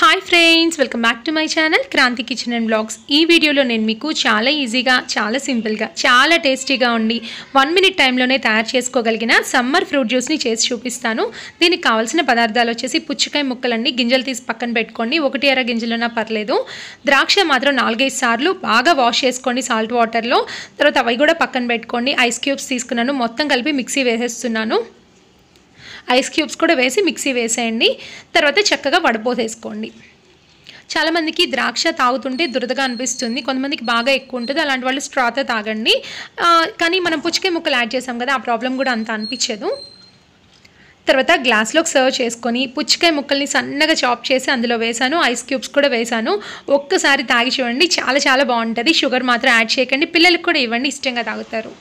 Hi friends, welcome back to my channel Kranti kitchen and blogs. ఈ వీడియోలో నేను మీకు చాలా ఈజీగా, చాలా సింపుల్గా, చాలా టేస్టీగా ఉండి 1 మినిట్ టైంలోనే తయారు చేసుకోగలిగిన సమ్మర్ ఫ్రూట్ జ్యూస్ని చేసి చూపిస్తాను. దీనికి కావాల్సిన పదార్థాలు వచ్చేసి పుచ్చకాయ ముక్కలన్నీ గింజలు తీసి పక్కన పెట్టుకోండి. 1-2 గింజలున్నా పర్లేదు. ద్రాక్ష మాత్రం 4-5 సార్లు బాగా వాష్ చేసుకోండి సాల్ట్ వాటర్లో. తర్వాత అవి కూడా పక్కన పెట్టుకోండి. ఐస్ క్యూబ్స్ తీసుకున్నాను, మొత్తం కలిపి మిక్సీ వేసేస్తున్నాను. ఐస్ క్యూబ్స్ కూడా వేసి మిక్సీ వేసేయండి. తర్వాత చక్కగా వడపోసేసుకోండి. చాలామందికి ద్రాక్ష తాగుతుంటే దురదగా అనిపిస్తుంది, కొంతమందికి బాగా ఎక్కువ ఉంటుంది. అలాంటి వాళ్ళు స్ట్రాతో తాగండి. కానీ మనం పుచ్చకాయ ముక్కలు యాడ్ చేసాం కదా, ఆ ప్రాబ్లం కూడా అంత అనిపించదు. తర్వాత గ్లాస్లోకి సర్వ్ చేసుకొని పుచ్చకాయ ముక్కల్ని సన్నగా చాప్ చేసి అందులో వేసాను. ఐస్ క్యూబ్స్ కూడా వేసాను. ఒక్కసారి తాగి చూడండి, చాలా చాలా బాగుంటుంది. షుగర్ మాత్రం యాడ్ చేయకండి, పిల్లలకు కూడా ఇవ్వండి, ఇష్టంగా తాగుతారు.